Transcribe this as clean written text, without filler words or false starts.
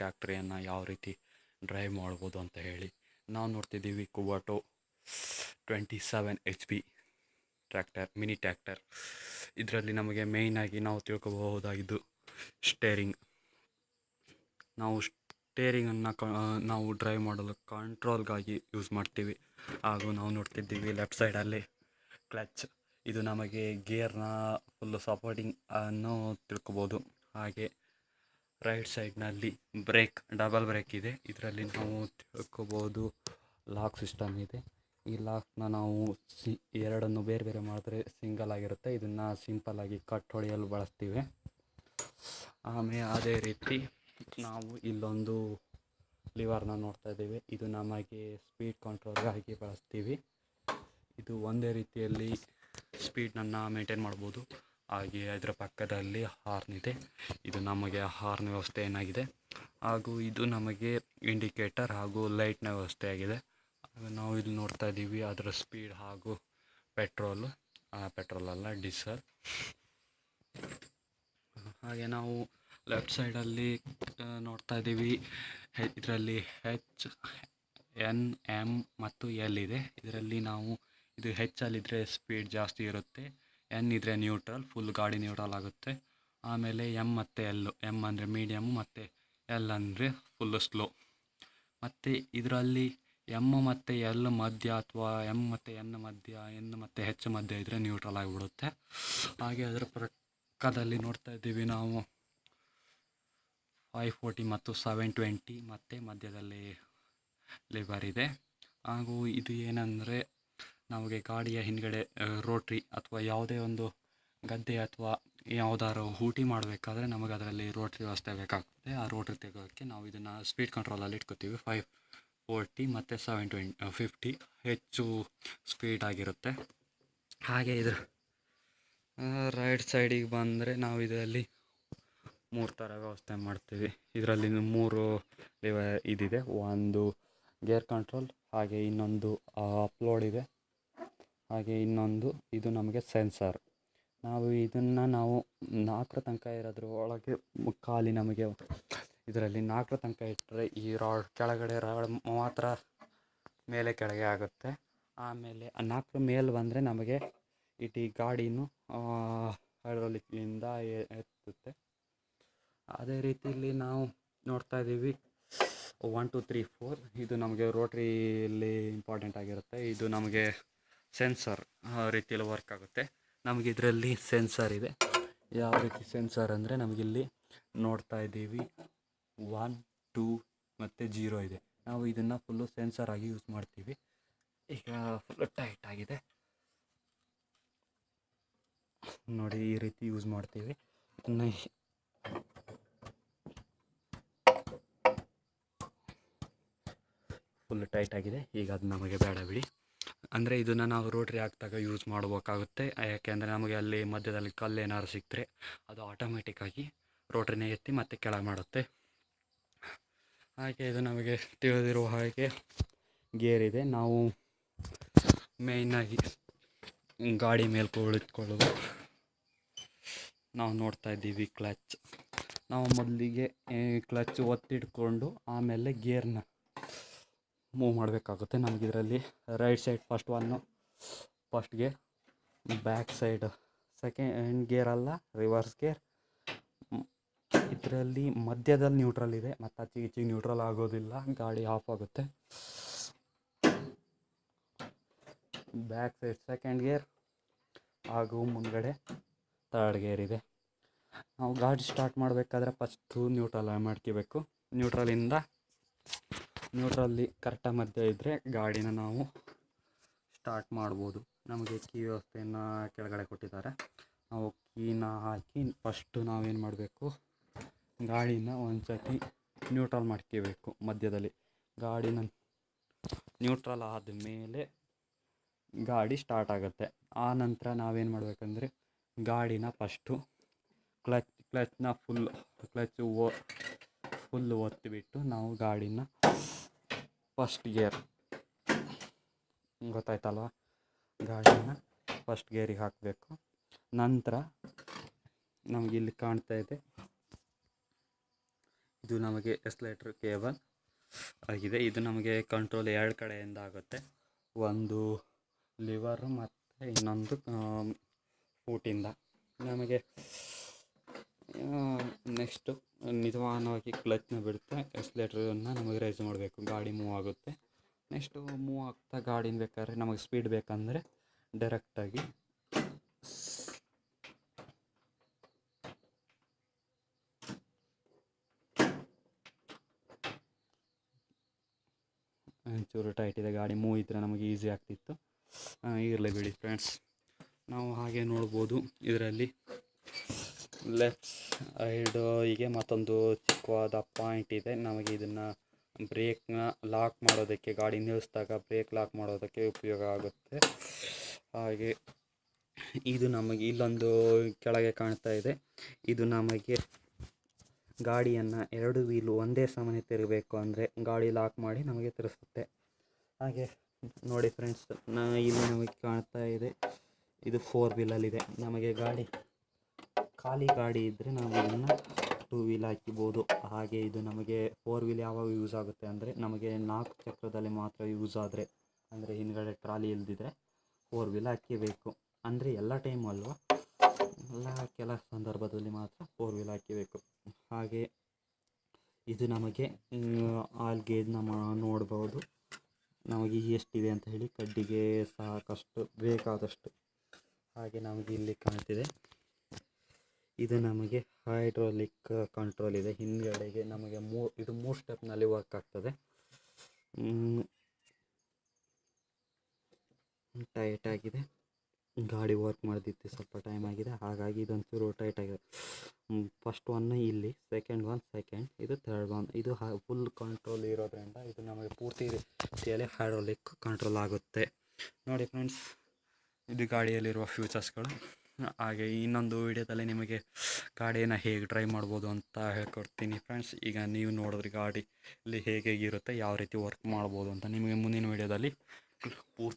ಟ್ಯಾಕ್ಟ್ರಿಯನ್ನು ಯಾವ ರೀತಿ ಡ್ರೈವ್ ಮಾಡ್ಬೋದು ಅಂತ ಹೇಳಿ. ನಾವು ನೋಡ್ತಿದ್ದೀವಿ ಕುಬಾಟೋ 27 HP ಟ್ರ್ಯಾಕ್ಟರ್, ಮಿನಿ ಟ್ರ್ಯಾಕ್ಟರ್. ಇದರಲ್ಲಿ ನಮಗೆ ಮೇಯ್ನಾಗಿ ನಾವು ತಿಳ್ಕೊಬಹುದಾಗಿದ್ದು ಸ್ಟೇರಿಂಗ್. ನಾವು ಸ್ಟೇರಿಂಗನ್ನು ನಾವು ಡ್ರೈವ್ ಮಾಡಲು ಕಂಟ್ರೋಲ್ಗಾಗಿ ಯೂಸ್ ಮಾಡ್ತೀವಿ. ಹಾಗೂ ನಾವು ನೋಡ್ತಿದ್ದೀವಿ ಲೆಫ್ಟ್ ಸೈಡಲ್ಲಿ ಕ್ಲಚ್. ಇದು ನಮಗೆ ಗೇರ್ನ ಫುಲ್ಲು ಸಪೋರ್ಟಿಂಗ್ ಅನ್ನು ತಿಳ್ಕೊಬೋದು. ಹಾಗೆ ರೈಟ್ ಸೈಡ್ನಲ್ಲಿ ಬ್ರೇಕ್, ಡಬಲ್ ಬ್ರೇಕ್ ಇದೆ. ಇದರಲ್ಲಿ ನಾವು ತಿಳ್ಕೊಬೋದು ಲಾಕ್ ಸಿಸ್ಟಮ್ ಇದೆ. ಈ ಲಾಕ್ನ ನಾವು ಎರಡನ್ನು ಬೇರೆ ಬೇರೆ ಮಾಡಿದ್ರೆ ಸಿಂಗಲ್ ಆಗಿರುತ್ತೆ. ಇದನ್ನು ಸಿಂಪಲ್ಲಾಗಿ ಕಟ್ ಹೊಡೆಯಲು ಬಳಸ್ತೀವಿ. ಆಮೇಲೆ ಅದೇ ರೀತಿ ನಾವು ಇಲ್ಲೊಂದು ಲಿವರ್ನ ನೋಡ್ತಾ ಇದ್ದೀವಿ. ಇದು ನಮಗೆ ಸ್ಪೀಡ್ ಕಂಟ್ರೋಲ್ಗಾಗಿ ಬಳಸ್ತೀವಿ. ಇದು ಒಂದೇ ರೀತಿಯಲ್ಲಿ ಸ್ಪೀಡನ್ನು ಮೇಂಟೈನ್ ಮಾಡ್ಬೋದು. ಹಾಗೆ ಅದರ ಪಕ್ಕದಲ್ಲಿ ಹಾರ್ನ್ ಇದೆ. ಇದು ನಮಗೆ ಹಾರ್ನ್ ವ್ಯವಸ್ಥೆ ಏನಾಗಿದೆ. ಹಾಗೂ ಇದು ನಮಗೆ ಇಂಡಿಕೇಟರ್ ಹಾಗೂ ಲೈಟ್ನ ವ್ಯವಸ್ಥೆ ಆಗಿದೆ. ನಾವು ಇಲ್ಲಿ ನೋಡ್ತಾ ಇದ್ದೀವಿ ಅದರ ಸ್ಪೀಡ್ ಹಾಗೂ ಪೆಟ್ರೋಲ್ ಅಲ್ಲ, ಡೀಸೆಲ್. ಹಾಗೆ ನಾವು ಲೆಫ್ಟ್ ಸೈಡಲ್ಲಿ ನೋಡ್ತಾ ಇದ್ದೀವಿ, ಇದರಲ್ಲಿ H, N, M ಮತ್ತು L ಇದೆ. ಇದರಲ್ಲಿ ನಾವು ಇದು ಹೆಚ್ಚಲ್ಲಿದ್ದರೆ ಸ್ಪೀಡ್ ಜಾಸ್ತಿ ಇರುತ್ತೆ, N ಇದ್ದರೆ ನ್ಯೂಟ್ರಲ್, ಫುಲ್ ಗಾಡಿ ನ್ಯೂಟ್ರಲ್ ಆಗುತ್ತೆ. ಆಮೇಲೆ M ಮತ್ತು L, M ಅಂದರೆ ಮೀಡಿಯಮ್ ಮತ್ತು L ಅಂದರೆ ಫುಲ್ಲು ಸ್ಲೋ. ಮತ್ತು ಇದರಲ್ಲಿ M ಮತ್ತು L ಮಧ್ಯ ಅಥವಾ M ಮತ್ತು N ಮಧ್ಯ, N ಮತ್ತು H ಮಧ್ಯ ಇದ್ದರೆ ನ್ಯೂಟ್ರಲ್ ಆಗಿಬಿಡುತ್ತೆ. ಹಾಗೆ ಅದರ ಪಕ್ಕದಲ್ಲಿ ನೋಡ್ತಾ ಇದ್ದೀವಿ ನಾವು 540 ಮತ್ತು 720 ಮತ್ತು ಮಧ್ಯದಲ್ಲಿ ಲಿವರ್ ಇದೆ. ಹಾಗೂ ಇದು ಏನಂದರೆ ನಮಗೆ ಗಾಡಿಯ ಹಿಂದ್ಗಡೆ ರೋಟ್ರಿ ಅಥವಾ ಯಾವುದೇ ಒಂದು ಗದ್ದೆ ಅಥವಾ ಯಾವುದಾದ್ರು ಹೂಟಿ ಮಾಡಬೇಕಾದ್ರೆ ನಮಗೆ ಅದರಲ್ಲಿ ರೋಟ್ರಿ ವ್ಯವಸ್ಥೆ ಬೇಕಾಗುತ್ತೆ. ಆ ರೋಟ್ರಿ ತೆಗೋಕ್ಕೆ ನಾವು ಇದನ್ನು ಸ್ಪೀಡ್ ಕಂಟ್ರೋಲಲ್ಲಿ ಇಟ್ಕೋತೀವಿ. 540 ಮತ್ತು 750 ಹೆಚ್ಚು ಸ್ಪೀಡ್ ಆಗಿರುತ್ತೆ. ಹಾಗೆ ಇದ್ರ ರೈಟ್ ಸೈಡಿಗೆ ಬಂದರೆ ನಾವು ಇದರಲ್ಲಿ 3 ಥರ ವ್ಯವಸ್ಥೆ ಮಾಡ್ತೀವಿ. ಇದರಲ್ಲಿ 3 ಇದಿದೆ. ಒಂದು ಗೇರ್ ಕಂಟ್ರೋಲ್, ಹಾಗೆ ಇನ್ನೊಂದು ಅಪ್ಲೋಡ್ ಇದೆ, ಹಾಗೆ ಇನ್ನೊಂದು ಇದು ನಮಗೆ ಸೆನ್ಸರ್. ನಾವು ಇದನ್ನು 4 ತನಕ ಇರೋದ್ರ ಒಳಗೆ ಖಾಲಿ ನಮಗೆ ಇದರಲ್ಲಿ 4 ತನಕ ಇಟ್ಟರೆ ಈ ರಾಡ್ ಕೆಳಗಡೆ ರಾಡ್ ಮಾತ್ರ ಮೇಲೆ ಕೆಳಗೆ ಆಗುತ್ತೆ. ಆಮೇಲೆ 4 ಮೇಲೆ ಬಂದರೆ ನಮಗೆ ಇಡೀ ಗಾಡಿನೂ ಹೈಡ್ರಾಲಿಕ್ನಿಂದ ಎತ್ತುತ್ತೆ. ಅದೇ ರೀತಿಯಲ್ಲಿ ನಾವು ನೋಡ್ತಾ ಇದ್ದೀವಿ 1 2 3 4. ಇದು ನಮಗೆ ರೋಟ್ರಿಯಲ್ಲಿ ಇಂಪಾರ್ಟೆಂಟ್ ಆಗಿರುತ್ತೆ. ಇದು ನಮಗೆ ಸೆನ್ಸರ್ ರೀತಿಯಲ್ಲಿ ವರ್ಕ್ ಆಗುತ್ತೆ. ನಮಗೆ ಇದರಲ್ಲಿ ಸೆನ್ಸರ್ ಇದೆ. ಯಾವ ರೀತಿ ಸೆನ್ಸರ್ ಅಂದರೆ ನಮಗಿಲ್ಲಿ ನೋಡ್ತಾ ಇದ್ದೀವಿ 1 2 ಮತ್ತು 0 ಇದೆ. ನಾವು ಇದನ್ನು ಫುಲ್ಲು ಸೆನ್ಸರ್ ಆಗಿ ಯೂಸ್ ಮಾಡ್ತೀವಿ. ಈಗ ಫುಲ್ಲು ಟೈಟ್ ಆಗಿದೆ ನೋಡಿ, ಈ ರೀತಿ ಯೂಸ್ ಮಾಡ್ತೀವಿ. ಇದನ್ನು ಫುಲ್ ಟೈಟ್ ಆಗಿದೆ. ಈಗ ಅದು ನಮಗೆ ಬೇಡ ಬಿಡಿ. ಅಂದರೆ ಇದನ್ನು ನಾವು ರೋಟ್ರಿ ಹಾಕಿದಾಗ ಯೂಸ್ ಮಾಡಬೇಕಾಗುತ್ತೆ. ಯಾಕೆಂದರೆ ನಮಗೆ ಅಲ್ಲಿ ಮಧ್ಯದಲ್ಲಿ ಕಲ್ಲು ಏನಾದ್ರು ಸಿಕ್ಕರೆ ಅದು ಆಟೋಮೆಟಿಕ್ಕಾಗಿ ರೋಟ್ರಿನೇ ಎತ್ತಿ ಮತ್ತೆ ಕೆಳಗೆ ಮಾಡುತ್ತೆ. ಹಾಗೆ ಇದು ನಮಗೆ ತಿಳಿದಿರುವ ಹಾಗೆ ಗೇರ್ ಇದೆ. ನಾವು ಮೇಯ್ನಾಗಿ ಗಾಡಿ ಮೇಲೆ ಕುಳಿತುಕೊಳ್ಳಲು ನಾವು ನೋಡ್ತಾ ಇದ್ದೀವಿ ಕ್ಲಚ್. ನಾವು ಮೊದಲಿಗೆ ಕ್ಲಚ್ ಒತ್ತಿಡ್ಕೊಂಡು ಆಮೇಲೆ ಗೇರ್ನ ಮೂವ್ ಮಾಡಬೇಕಾಗುತ್ತೆ. ನಮಗಿದರಲ್ಲಿ right side first gear, back side second gear ಅಲ್ಲ, ರಿವರ್ಸ್ ಗೇರ್. ಇದರಲ್ಲಿ ಮಧ್ಯದಲ್ಲಿ ನ್ಯೂಟ್ರಲ್ ಇದೆ, ಮತ್ತು ಆಚೆಗೆ ನ್ಯೂಟ್ರಲ್ ಆಗೋದಿಲ್ಲ, ಗಾಡಿ ಆಫ್ ಆಗುತ್ತೆ. ಬ್ಯಾಕ್ ಸೈಡ್ ಸೆಕೆಂಡ್ ಗೇರ್ ಹಾಗೂ ಮುಂದ್ಗಡೆ ಥರ್ಡ್ ಗೇರ್ ಇದೆ. ನಾವು ಗಾಡಿ ಸ್ಟಾರ್ಟ್ ಮಾಡಬೇಕಾದ್ರೆ ಫಸ್ಟು ನ್ಯೂಟ್ರಲ್ ಮಾಡ್ಕೋಬೇಕು. ನ್ಯೂಟ್ರಲ್ಲಿ ಕರೆಕ್ಟಾಗಿ ಮಧ್ಯೆ ಇದ್ದರೆ ಗಾಡಿನ ನಾವು ಸ್ಟಾರ್ಟ್ ಮಾಡ್ಬೋದು. ನಮಗೆ ಕೀ ವ್ಯವಸ್ಥೆಯನ್ನು ಕೆಳಗಡೆ ಕೊಟ್ಟಿದ್ದಾರೆ. ನಾವು ಕೀನ ಹಾಕಿ ಫಸ್ಟು ನಾವೇನು ಮಾಡಬೇಕು, ಗಾಡಿನ ಒಂದು ಸತಿ ನ್ಯೂಟ್ರಲ್ ಮಾಡ್ಕೋಬೇಕು. ಮಧ್ಯದಲ್ಲಿ ಗಾಡಿನ ನ್ಯೂಟ್ರಲ್ ಆದಮೇಲೆ ಗಾಡಿ ಸ್ಟಾರ್ಟ್ ಆಗುತ್ತೆ. ಆ ನಂತರ ನಾವೇನು ಮಾಡಬೇಕಂದ್ರೆ ಗಾಡಿನ ಫಸ್ಟು ಕ್ಲಚ್ನ ಫುಲ್ ಒತ್ತಿಬಿಟ್ಟು ನಾವು ಗಾಡಿನ ಫಸ್ಟ್ ಗೇರ್, ಗೊತ್ತಾಯ್ತಲ್ವ, ಗಾಡಿನ ಫಸ್ಟ್ ಗೇರಿಗೆ ಹಾಕಬೇಕು. ನಂತರ ನಮಗಿಲ್ಲಿ ಕಾಣ್ತಾ ಇದೆ ಇದು ನಮಗೆ ಎಕ್ಸಲೇಟರ್ ಕೇಬಲ್ ಆಗಿದೆ. ಇದು ನಮಗೆ ಕಂಟ್ರೋಲ್ 2 ಕಡೆಯಿಂದ ಆಗುತ್ತೆ, ಒಂದು ಲಿವರು ಮತ್ತು ಇನ್ನೊಂದು ಫೂಟಿಂದ. ನಮಗೆ ನೆಕ್ಸ್ಟು ನಿಧಾನವಾಗಿ ಕ್ಲಚ್ನ ಬಿಡುತ್ತೆ, ಎಕ್ಸಲೇಟ್ರನ್ನು ನಮಗೆ ರೈಸ್ ಮಾಡಬೇಕು, ಗಾಡಿ ಮೂವ್ ಆಗುತ್ತೆ. ನೆಕ್ಸ್ಟು ಮೂವ್ ಆಗ್ತಾ ಗಾಡಿನ ಬೇಕಾದ್ರೆ ನಮಗೆ ಸ್ಪೀಡ್ ಬೇಕಂದರೆ ಡೈರೆಕ್ಟಾಗಿ ಒಂಚೂರು ಟೈಟ್ ಇದೆ, ಗಾಡಿ ಮೂವ್ ಇದ್ದರೆ ನಮಗೆ ಈಸಿ ಆಗ್ತಿತ್ತು. ಇರಲಿ ಬಿಡಿ ಫ್ರೆಂಡ್ಸ್. ನಾವು ಹಾಗೆ ನೋಡ್ಬೋದು, ಇದರಲ್ಲಿ ಲೆಫ್ಟ್ ಸೈಡಿಗೆ ಮತ್ತೊಂದು ಚಿಕ್ಕವಾದ ಪಾಯಿಂಟ್ ಇದೆ. ನಮಗೆ ಇದನ್ನು ಬ್ರೇಕ್ನ ಲಾಕ್ ಮಾಡೋದಕ್ಕೆ, ಗಾಡಿ ನಿಲ್ಲಿಸಿದಾಗ ಬ್ರೇಕ್ ಲಾಕ್ ಮಾಡೋದಕ್ಕೆ ಉಪಯೋಗ ಆಗುತ್ತೆ. ಹಾಗೆ ಇದು ನಮಗೆ ಇಲ್ಲೊಂದು ಕೆಳಗೆ ಕಾಣ್ತಾ ಇದೆ, ಇದು ನಮಗೆ ಗಾಡಿಯನ್ನು 2 ವೀಲು ಒಂದೇ ಸಮನೆ ತಿರುಗಬೇಕು ಅಂದರೆ ಗಾಡಿ ಲಾಕ್ ಮಾಡಿ ನಮಗೆ ತಿರುಗಿಸುತ್ತೆ. ಹಾಗೆ ನೋಡಿ ಫ್ರೆಂಡ್ಸ್, ಇಲ್ಲಿ ನಮಗೆ ಕಾಣ್ತಾ ಇದೆ, ಇದು 4 ವೀಲಲ್ಲಿದೆ. ನಮಗೆ ಗಾಡಿ ಖಾಲಿ ಗಾಡಿ ಇದ್ದರೆ ನಾವು ಇದನ್ನು 2 ವೀಲ್ ಹಾಕಿಬೋದು. ಹಾಗೆ ಇದು ನಮಗೆ 4 ವೀಲ್ ಯಾವಾಗ ಯೂಸ್ ಆಗುತ್ತೆ ಅಂದರೆ ನಮಗೆ 4 ಚಕ್ರದಲ್ಲಿ ಮಾತ್ರ ಯೂಸ್ ಆದರೆ, ಅಂದರೆ ಹಿಂದ್ಗಡೆ ಟ್ರಾಲಿ ಇಲ್ದಿದ್ರೆ 4 ವೀಲ್ ಹಾಕಬೇಕು. ಅಂದರೆ ಎಲ್ಲ ಟೈಮು ಅಲ್ವಾ, ಕೆಲ ಸಂದರ್ಭದಲ್ಲಿ ಮಾತ್ರ 4 ವೀಲ್ ಹಾಕಬೇಕು. ಹಾಗೆ ಇದು ನಮಗೆ ಆಲ್ ಗೇಜ್ನ ನೋಡ್ಬೋದು, ನಮಗೆ ಎಷ್ಟಿದೆ ಅಂತ ಹೇಳಿ, ಕಡ್ಡಿಗೆ ಸಾಕಷ್ಟು ಬೇಕಾದಷ್ಟು. ಹಾಗೆ ನಮಗೆ ಇಲ್ಲಿ ಕಾಣ್ತಿದೆ, ಇದು ನಮಗೆ ಹೈಡ್ರಾಲಿಕ್ ಕಂಟ್ರೋಲ್ ಇದೆ. ಹಿಂದ್ಗಡೆಗೆ ನಮಗೆ ಇದು 3 ಸ್ಟೆಪ್ನಲ್ಲಿ ವರ್ಕ್ ಆಗ್ತದೆ. ಟೈಟ್ ಆಗಿದೆ, ಗಾಡಿ ವರ್ಕ್ ಮಾಡಿದ್ದು ಸ್ವಲ್ಪ ಟೈಮ್ ಆಗಿದೆ, ಹಾಗಾಗಿ ಇದೊಂಚೂರು ಟೈಟ್ ಆಗಿದೆ. ಫಸ್ಟ್ ಒನ್ ಇಲ್ಲಿ, ಸೆಕೆಂಡ್ ಒನ್, ಇದು ಥರ್ಡ್ ಒನ್. ಇದು ಫುಲ್ ಕಂಟ್ರೋಲ್ ಇರೋದ್ರಿಂದ ಇದು ನಮಗೆ ಪೂರ್ತಿ ರೀತಿಯಲ್ಲಿ ಹೈಡ್ರಾಲಿಕ್ ಕಂಟ್ರೋಲ್ ಆಗುತ್ತೆ. ನೋಡಿ ಫ್ರೆಂಡ್ಸ್, ಇದು ಗಾಡಿಯಲ್ಲಿರುವ ಫ್ಯೂಚರ್ಸ್ಗಳು. ಹಾಗೆ ಇನ್ನೊಂದು ವಿಡಿಯೋದಲ್ಲಿ ನಿಮಗೆ ಗಾಡಿಯನ್ನು ಹೇಗೆ ಡ್ರೈವ್ ಮಾಡ್ಬೋದು ಅಂತ ಹೇಳ್ಕೊಡ್ತೀನಿ ಫ್ರೆಂಡ್ಸ್. ಈಗ ನೀವು ನೋಡಿದ್ರೆ ಗಾಡಿ ಇಲ್ಲಿ ಹೇಗೆ ಇರುತ್ತೆ, ಯಾವ ರೀತಿ ವರ್ಕ್ ಮಾಡ್ಬೋದು ಅಂತ ನಿಮಗೆ ಮುಂದಿನ ವಿಡಿಯೋದಲ್ಲಿ ಪೂರ್ತಿ